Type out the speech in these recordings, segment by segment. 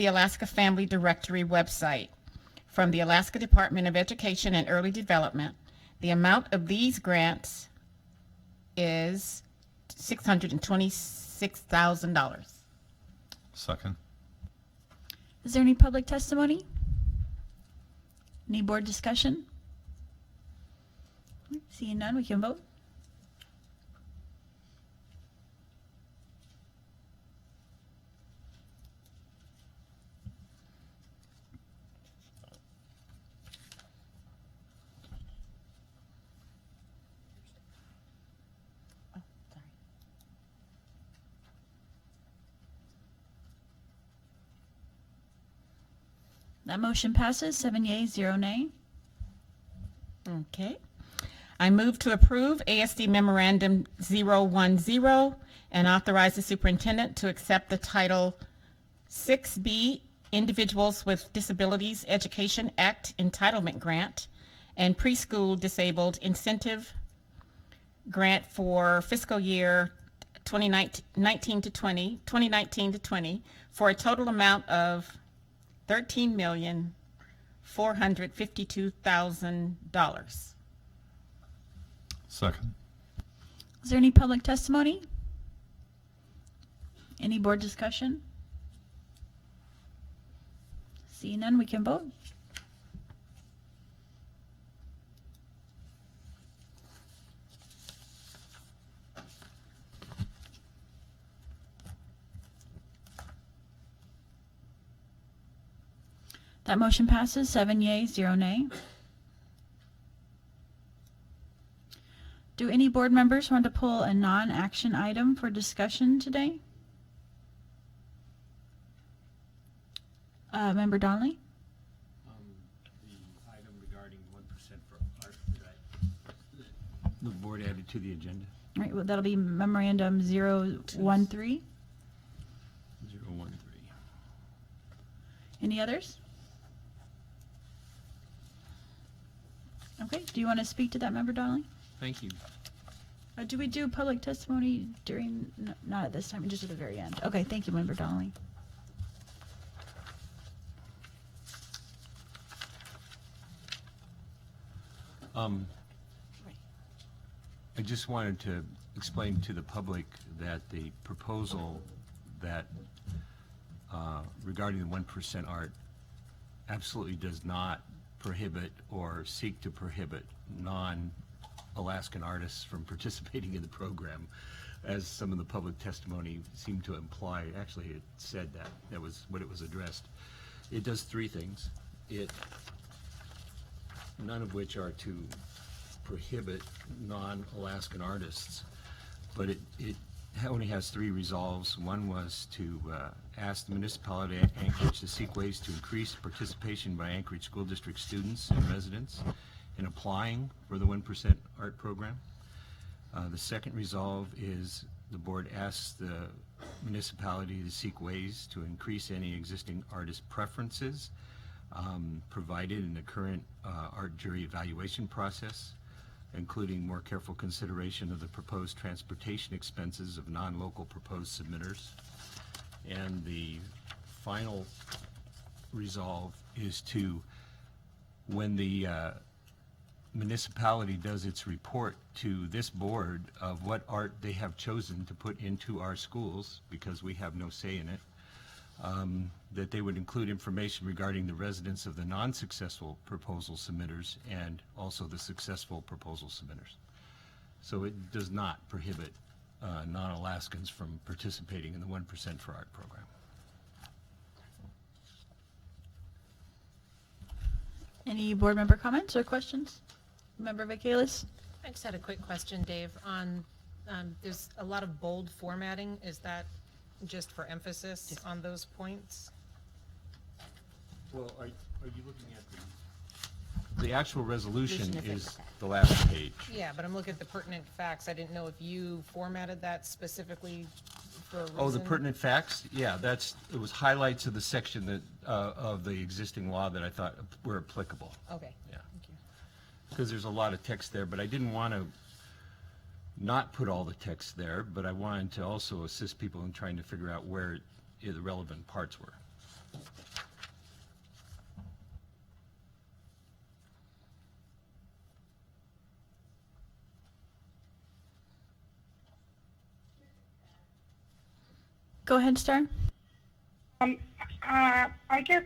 the Alaska Family Directory website from the Alaska Department of Education and Early Development. The amount of these grants is $626,000. Second. Is there any public testimony? Any board discussion? Seeing none, we can vote. That motion passes, 7 yeas, 0 nay. Okay. I move to approve ASD Memorandum 010 and authorize the superintendent to accept the Title 6B Individuals with Disabilities Education Act Entitlement Grant and Preschool Disabled Incentive Grant for fiscal year 2019 to 20 for a total amount of $13,452,000. Second. Is there any public testimony? Any board discussion? Seeing none, we can vote. That motion passes, 7 yeas, 0 nay. Do any board members want to pull a non-action item for discussion today? Member Donnelly? The item regarding 1% for art that the board added to the agenda. All right, well, that'll be memorandum 013. 013. Any others? Okay, do you want to speak to that, Member Donnelly? Thank you. Do we do public testimony during, not at this time, just at the very end? Okay, thank you, Member Donnelly. I just wanted to explain to the public that the proposal that regarding the 1% art absolutely does not prohibit or seek to prohibit non-Alaskan artists from participating in the program, as some of the public testimony seemed to imply. Actually, it said that. That was what it was addressed. It does three things. None of which are to prohibit non-Alaskan artists, but it only has three resolves. One was to ask the municipality of Anchorage to seek ways to increase participation by Anchorage School District students and residents in applying for the 1% art program. The second resolve is the board asks the municipality to seek ways to increase any existing artist preferences provided in the current art jury evaluation process, including more careful consideration of the proposed transportation expenses of non-local proposed submitters. And the final resolve is to, when the municipality does its report to this board of what art they have chosen to put into our schools, because we have no say in it, that they would include information regarding the residents of the non-successful proposal submitters and also the successful proposal submitters. So it does not prohibit non-Alaskans from participating in the 1% for Art program. Any board member comments or questions? Member Vacalis? I just had a quick question, Dave. On there's a lot of bold formatting. Is that just for emphasis on those points? Well, are you looking at the actual resolution is the last page. Yeah, but I'm looking at the pertinent facts. I didn't know if you formatted that specifically for a reason. Oh, the pertinent facts? Yeah, it was highlights of the section that of the existing law that I thought were applicable. Okay. Yeah. Thank you. Because there's a lot of text there, but I didn't want to not put all the text there, but I wanted to also assist people in trying to figure out where the relevant parts were. Go ahead, Star. I guess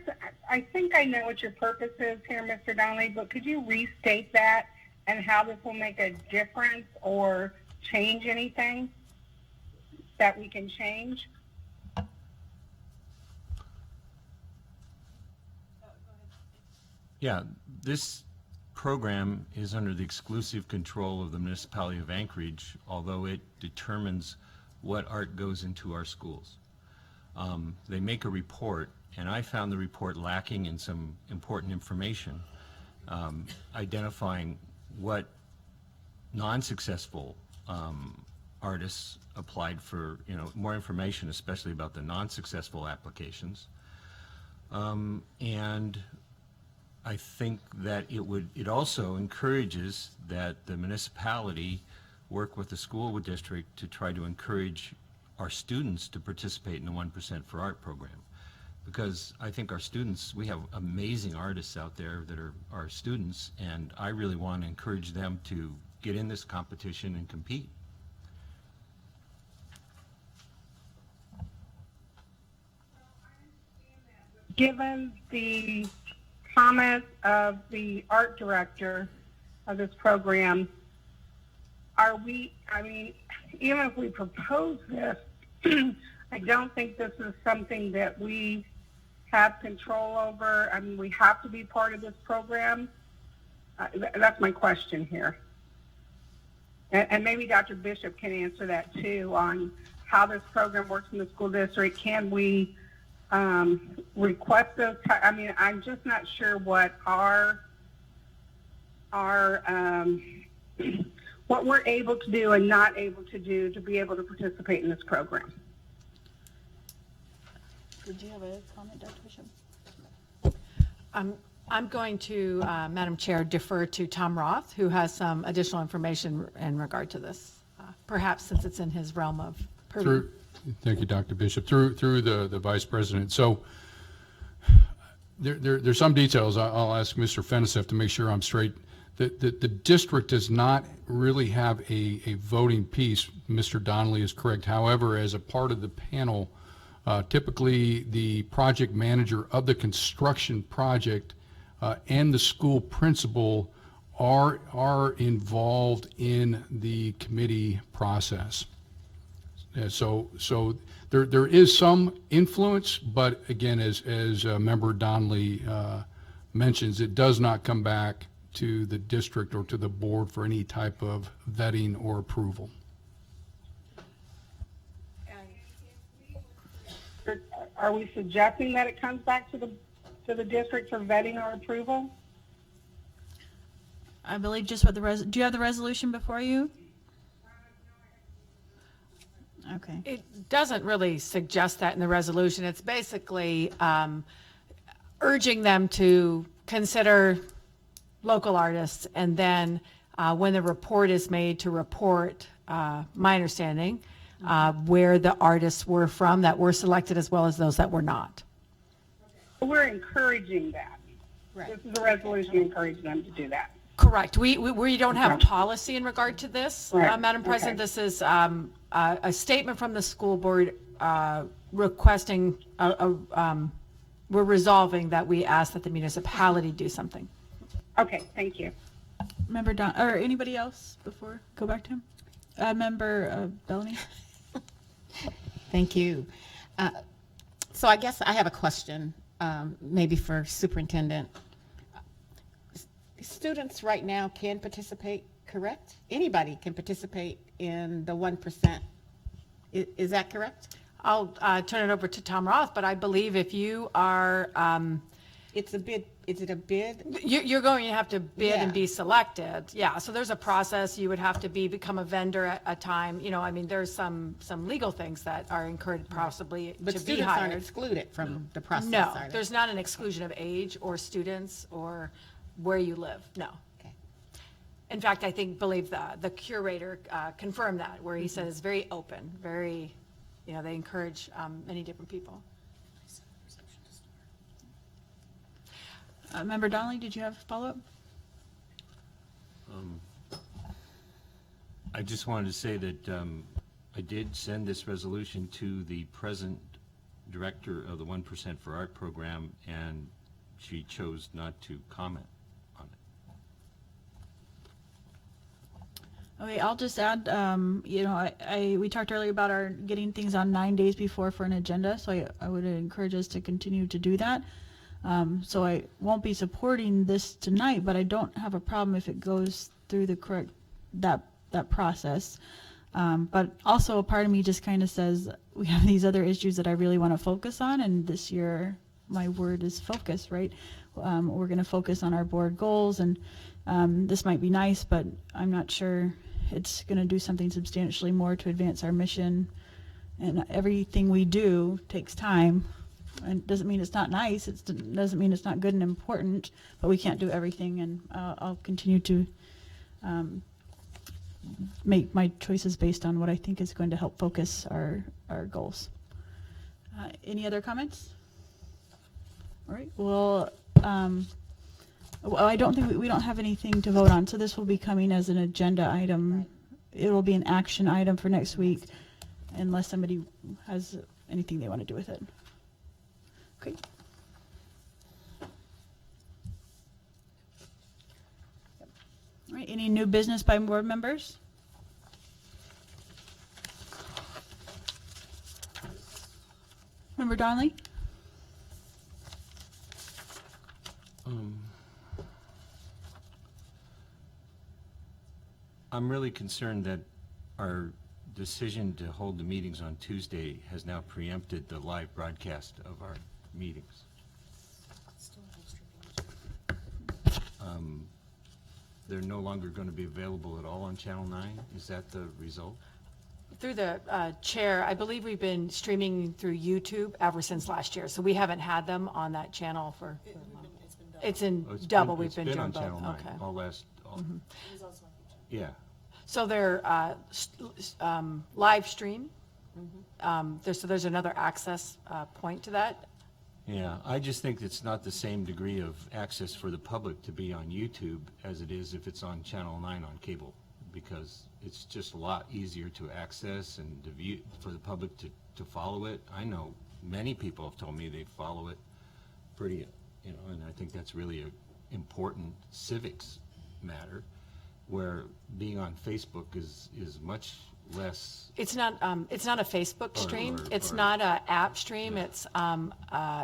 I think I know what your purpose is here, Mr. Donnelly, but could you restate that and how this will make a difference or change anything that we can change? Yeah, this program is under the exclusive control of the municipality of Anchorage, although it determines what art goes into our schools. They make a report, and I found the report lacking in some important information, identifying what non-successful artists applied for, more information, especially about the non-successful applications. And I think that it also encourages that the municipality work with the school district to try to encourage our students to participate in the 1% for Art program. Because I think our students, we have amazing artists out there that are our students, and I really want to encourage them to get in this competition and compete. Given the comments of the art director of this program, even if we propose this, I don't think this is something that we have control over. I mean, we have to be part of this program. That's my question here. And maybe Dr. Bishop can answer that too on how this program works in the school district. Can we request those? I'm just not sure what what we're able to do and not able to do to be able to participate in this program. Did you have a comment, Dr. Bishop? I'm going to, Madam Chair, defer to Tom Roth, who has some additional information in regard to this, perhaps since it's in his realm of purview. Thank you, Dr. Bishop. Through the Vice President. So there's some details. I'll ask Mr. Fenisef to make sure I'm straight. The district does not really have a voting piece. Mr. Donnelly is correct. However, as a part of the panel, typically the project manager of the construction project and the school principal are involved in the committee process. So there is some influence, but again, as Member Donnelly mentions, it does not come back to the district or to the board for any type of vetting or approval. Are we suggesting that it comes back to the district for vetting or approval? I believe just what do you have the resolution before you? Okay. It doesn't really suggest that in the resolution. It's basically urging them to consider local artists, and then when the report is made, to report, my understanding, where the artists were from that were selected as well as those that were not. We're encouraging that. Right. This is a resolution encouraging them to do that. Correct. We don't have a policy in regard to this, Right. Madam President. Okay. This is a statement from the school board requesting, we're resolving that we ask that the municipality do something. Okay, thank you. Member or anybody else before go back to him? Member Bellamy. Thank you. So I guess I have a question, maybe for Superintendent. Students right now can participate, correct? Anybody can participate in the 1%. Is that correct? I'll turn it over to Tom Roth, but I believe if you are, It's a bid. Is it a bid? you're going to have to bid Yeah. and be selected. Yeah, so there's a process. You would have to become a vendor at a time. There's some legal things that are incurred possibly But to be students aren't hired. excluded from the process, No, are they? there's not an exclusion of age or students or where you live, no. Okay. In fact, I believe the curator confirmed that, where he said it's very open, very, they encourage many different people. Member Donnelly, did you have a follow-up? I just wanted to say that I did send this resolution to the present director of the 1% for Art program, and she chose not to comment on it. Okay, I'll just add, we talked earlier about our getting things on 9 days before for an agenda, so I would encourage us to continue to do that. So I won't be supporting this tonight, but I don't have a problem if it goes through the correct, that process. But also a part of me just kind of says, we have these other issues that I really want to focus on, and this year, my word is focus, right? We're going to focus on our board goals, and this might be nice, but I'm not sure it's going to do something substantially more to advance our mission. And everything we do takes time. And it doesn't mean it's not nice. It doesn't mean it's not good and important, but we can't do everything. And I'll continue to make my choices based on what I think is going to help focus our goals. Any other comments? All right. Well, I don't think we don't have anything to vote on, so this will be coming as an agenda item. It will be an action item for next week, unless somebody has anything they want to do with it. Okay. All right. Any new business by board members? Member Donnelly? I'm really concerned that our decision to hold the meetings on Tuesday has now preempted the live broadcast of our meetings. They're no longer going to be available at all on Channel 9? Is that the result? Through the chair, I believe we've been streaming through YouTube ever since last year, so we haven't had them on that channel for. It's in Oh, double. It's We've been on doing Channel both. 9, Okay. Yeah. So they're live stream. There's another access point to that. Yeah, I just think it's not the same degree of access for the public to be on YouTube as it is if it's on Channel 9 on cable, because it's just a lot easier to access and to view, for the public to follow it. I know many people have told me they follow it pretty, and I think that's really an important civics matter, where being on Facebook is much less. It's not a Facebook stream. It's or- not an app stream. Yeah.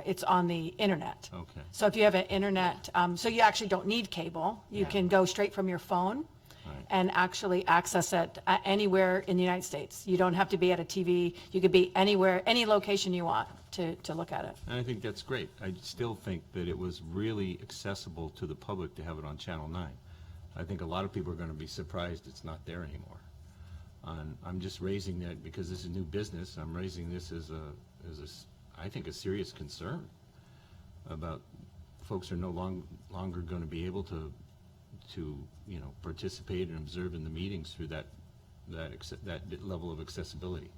It's on the internet. Okay. So if you have an internet, so you actually don't need cable. You can go straight from your phone Right. and actually access it anywhere in the United States. You don't have to be at a TV. You could be anywhere, any location you want to look at it. And I think that's great. I still think that it was really accessible to the public to have it on Channel 9. I think a lot of people are going to be surprised it's not there anymore. And I'm just raising that because this is new business. I'm raising this as I think a serious concern about folks are no longer going to be able to participate and observe in the meetings through that level of accessibility.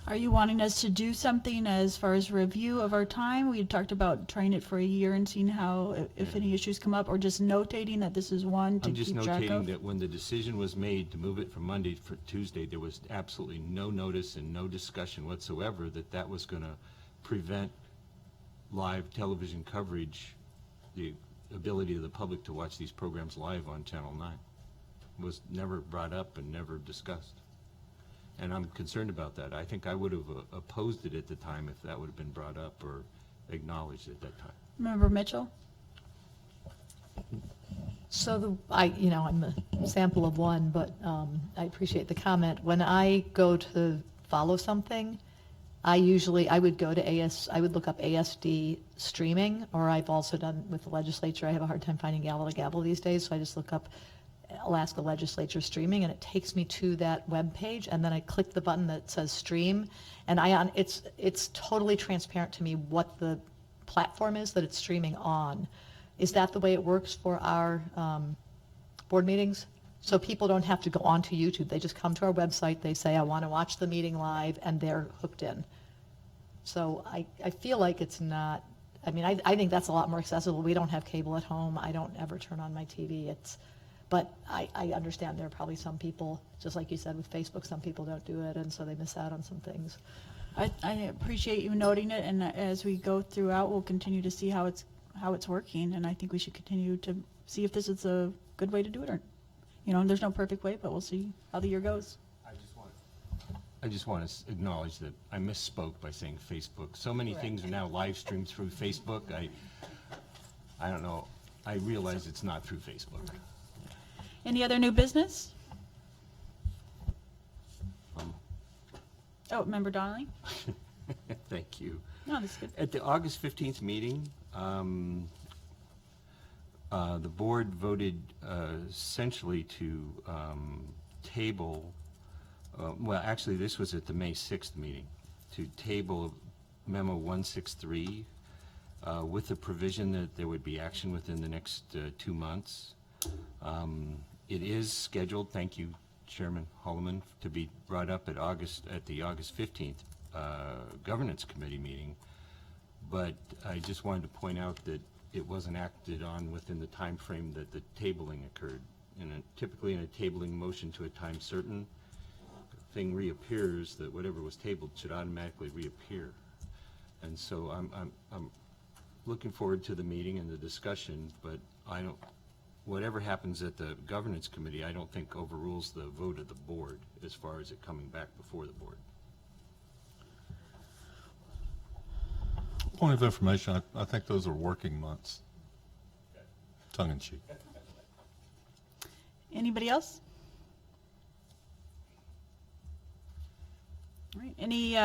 Are you wanting us to do something as far as review of our time? We had talked about trying it for a year and seeing how, if any issues come up, or just notating that this is one to I'm just keep track notating of? that when the decision was made to move it from Monday for Tuesday, there was absolutely no notice and no discussion whatsoever that was going to prevent live television coverage, the ability of the public to watch these programs live on Channel 9. It was never brought up and never discussed. And I'm concerned about that. I think I would have opposed it at the time if that would have been brought up or acknowledged at that time. Member Mitchell? So I'm a sample of one, but I appreciate the comment. When I go to follow something, I would go to I would look up ASD streaming, or I've also done with the legislature. I have a hard time finding gavel to gavel these days, so I just look up Alaska Legislature streaming, and it takes me to that web page, and then I click the button that says stream, and it's totally transparent to me what the platform is that it's streaming on. Is that the way it works for our board meetings? So people don't have to go onto YouTube. They just come to our website, they say, I want to watch the meeting live, and they're hooked in. So I feel like it's not, I mean, I think that's a lot more accessible. We don't have cable at home. I don't ever turn on my TV. But I understand there are probably some people, just like you said with Facebook, some people don't do it, and so they miss out on some things. I appreciate you noting it, and as we go throughout, we'll continue to see how it's working, and I think we should continue to see if this is a good way to do it, or, there's no perfect way, but we'll see how the year goes. I just want to acknowledge that I misspoke by saying Facebook. So many things are now live streamed through Facebook. I don't know. I realize it's not through Facebook. Any other new business? Oh, Member Donnelly? Thank you. No, that's good. At the August 15th meeting, the board voted essentially to table, well, actually, this was at the May 6th meeting, to table Memo 163 with the provision that there would be action within the next 2 months. It is scheduled, thank you, Chairman Holloman, to be brought up at the August 15th Governance Committee meeting, but I just wanted to point out that it wasn't acted on within the time frame that the tabling occurred. Typically in a tabling motion to a time certain, thing reappears, that whatever was tabled should automatically reappear. And so I'm looking forward to the meeting and the discussion, but whatever happens at the governance committee, I don't think overrules the vote of the board as far as it coming back before the board. Point of information, I think those are working months. Tongue in cheek. Anybody else? All right, any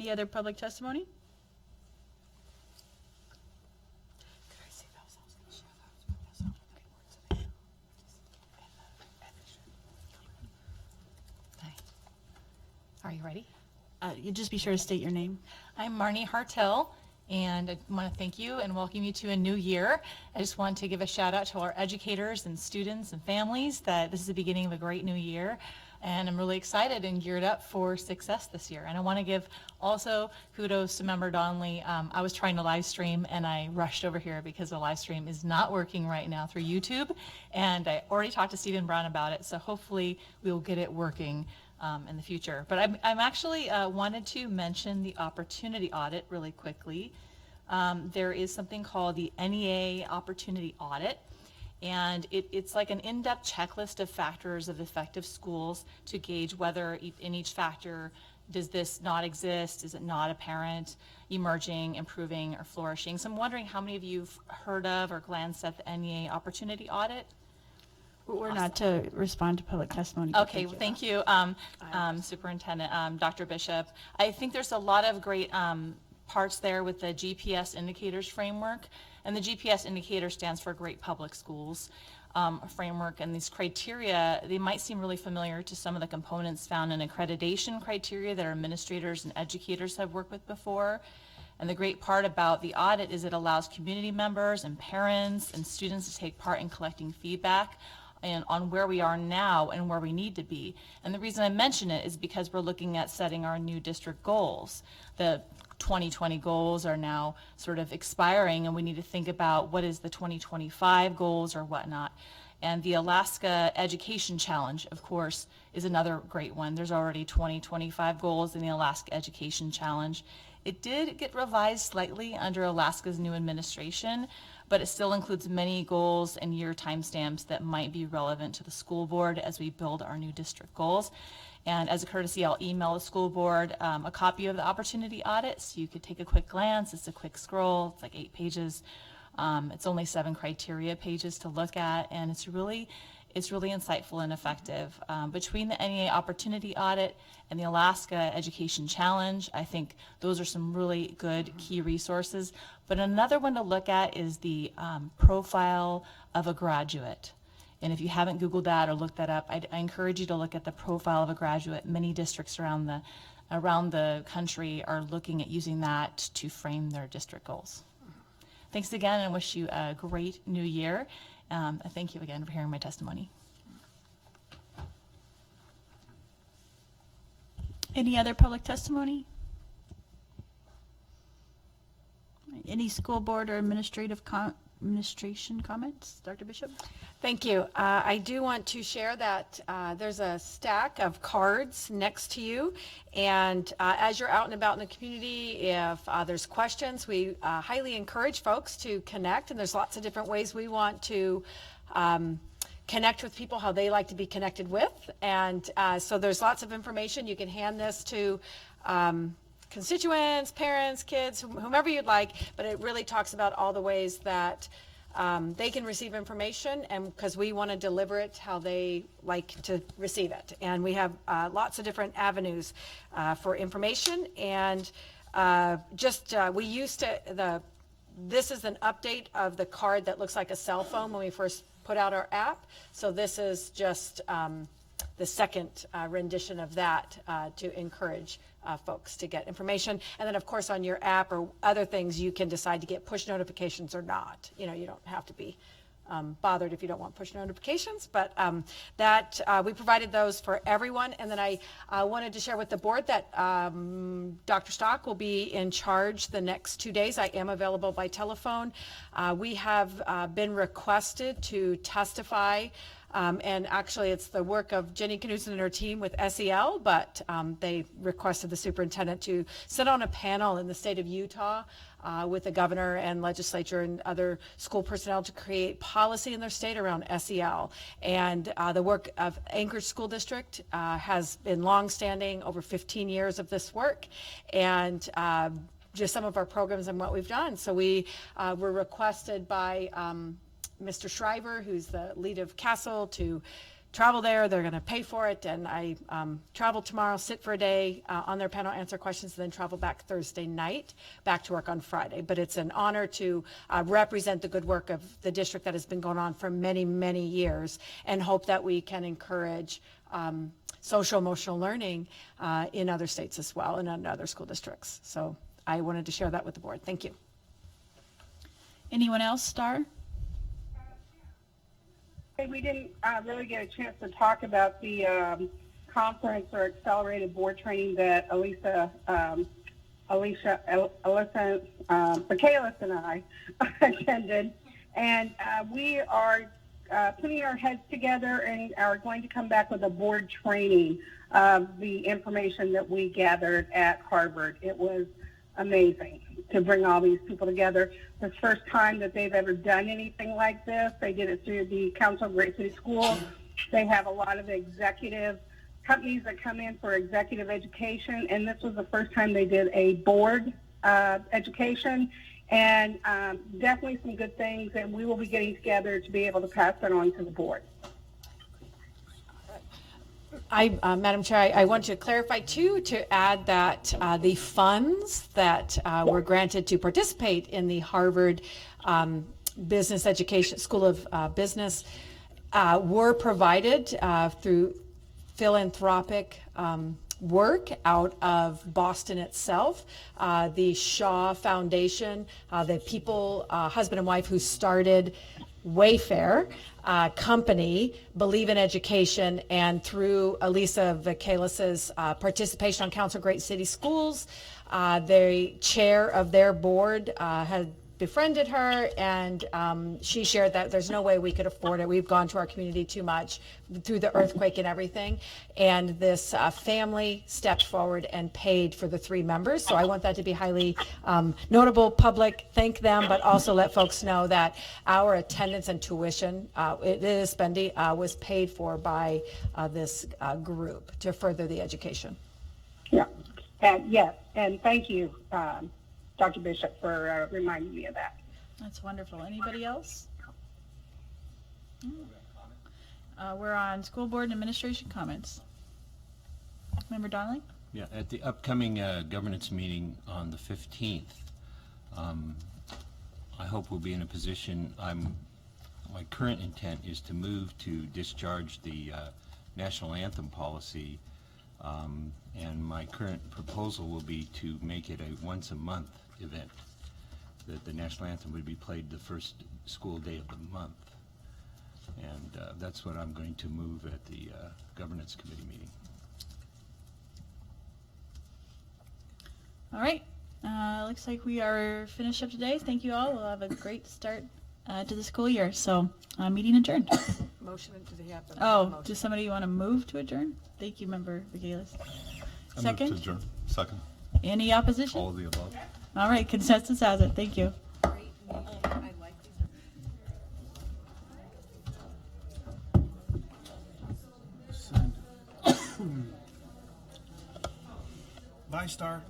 other public testimony? Are you ready? You just be sure to state your name. I'm Marnie Hartel, and I want to thank you and welcome you to a new year. I just want to give a shout out to our educators and students and families that this is the beginning of a great new year. And I'm really excited and geared up for success this year. And I want to give also kudos to Member Donnelly. I was trying to live stream and I rushed over here because the live stream is not working right now through YouTube. And I already talked to Stephen Brown about it, so hopefully we will get it working in the future. But I'm actually wanted to mention the opportunity audit really quickly. There is something called the NEA opportunity audit. And it's like an in-depth checklist of factors of effective schools to gauge whether in each factor, does this not exist? Is it not apparent, emerging, improving, or flourishing? So I'm wondering how many of you have heard of or glanced at the NEA opportunity audit? We're not to respond to public testimony. but Okay, well, thank you, Superintendent, Dr. Bishop. I think there's a lot of great parts there with the GPS indicators framework. And the GPS indicator stands for Great Public Schools framework. And these criteria, they might seem really familiar to some of the components found in accreditation criteria that our administrators and educators have worked with before. And the great part about the audit is it allows community members and parents and students to take part in collecting feedback and on where we are now and where we need to be. And the reason I mention it is because we're looking at setting our new district goals. The 2020 goals are now sort of expiring, and we need to think about what is the 2025 goals or whatnot. And the Alaska Education Challenge, of course, is another great one. There's already 2025 goals in the Alaska Education Challenge. It did get revised slightly under Alaska's new administration, but it still includes many goals and year timestamps that might be relevant to the school board as we build our new district goals. And as a courtesy, I'll email the school board a copy of the opportunity audit so you could take a quick glance. It's a quick scroll. It's like 8 pages. It's only 7 criteria pages to look at, and it's really insightful and effective. Between the NEA opportunity audit and the Alaska Education Challenge, I think those are some really good key resources. But another one to look at is the profile of a graduate. And if you haven't Googled that or looked that up, I encourage you to look at the profile of a graduate. Many districts around the country are looking at using that to frame their district goals. Thanks again, and wish you a great new year. Thank you again for hearing my testimony. Any other public testimony? Any school board or administration comments? Dr. Bishop? Thank you. I do want to share that there's a stack of cards next to you. And as you're out and about in the community, if there's questions, we highly encourage folks to connect. And there's lots of different ways we want to connect with people, how they like to be connected with. And so there's lots of information. You can hand this to constituents, parents, kids, whomever you'd like, but it really talks about all the ways that they can receive information, and because we want to deliver it how they like to receive it. And we have lots of different avenues for information. And we used to, this is an update of the card that looks like a cell phone when we first put out our app. So this is just the second rendition of that to encourage folks to get information. And then of course on your app or other things, you can decide to get push notifications or not. You know, you don't have to be bothered if you don't want push notifications, but we provided those for everyone. And then I wanted to share with the board that Dr. Stock will be in charge the next 2 days. I am available by telephone. We have been requested to testify, and actually it's the work of Jenny Knudsen and her team with SEL, but they requested the superintendent to sit on a panel in the state of Utah with the governor and legislature and other school personnel to create policy in their state around SEL. And the work of Anchorage School District has been longstanding, over 15 years of this work, and just some of our programs and what we've done. So we were requested by Mr. Shriver, who's the lead of Castle, to travel there. They're going to pay for it, and I travel tomorrow, sit for a day on their panel, answer questions, and then travel back Thursday night, back to work on Friday. But it's an honor to represent the good work of the district that has been going on for many, many years, and hope that we can encourage social emotional learning in other states as well and in other school districts. So I wanted to share that with the board. Thank you. Anyone else, Star? We didn't really get a chance to talk about the conference or accelerated board training that Alyssa, Michaelis and I attended. And we are putting our heads together and are going to come back with a board training of the information that we gathered at Harvard. It was amazing to bring all these people together. The first time that they've ever done anything like this. They did it through the Council of Great City Schools. They have a lot of executive companies that come in for executive education, and this was the first time they did a board education, and definitely some good things, and we will be getting together to be able to pass that on to the board. Madam Chair, I want to clarify too, to add that the funds that were granted to participate in the Harvard Business Education School of Business were provided through philanthropic work out of Boston itself. The Shaw Foundation, the people, husband and wife who started Wayfair company, believe in education, and through Elisa Michaelis's participation on Council of Great City Schools, the chair of their board had befriended her, and she shared that there's no way we could afford it. We've gone to our community too much through the earthquake and everything, and this family stepped forward and paid for the 3 members. So I want that to be highly notable, public, thank them, but also let folks know that our attendance and tuition, it is spendy, was paid for by this group to further the education. Yeah, and yes, and thank you, Dr. Bishop, for reminding me of that. That's wonderful. Anybody else? We're on school board and administration comments. Member Donnelly? Yeah, at the upcoming governance meeting on the 15th, I hope we'll be in a position, my current intent is to move to discharge the national anthem policy, and my current proposal will be to make it a once-a-month event, that the national anthem would be played the first school day of the month. And that's what I'm going to move at the governance committee meeting. All right. Looks like we are finished up today. Thank you all. We'll have a great start to the school year. So, meeting adjourned. Motion, does he have to? Oh, does somebody want to move to adjourn? Thank you, Member Michaelis. I move to Second? adjourn. Second. Any opposition? All of the above. All right, consensus has it. Thank you. Bye, Star.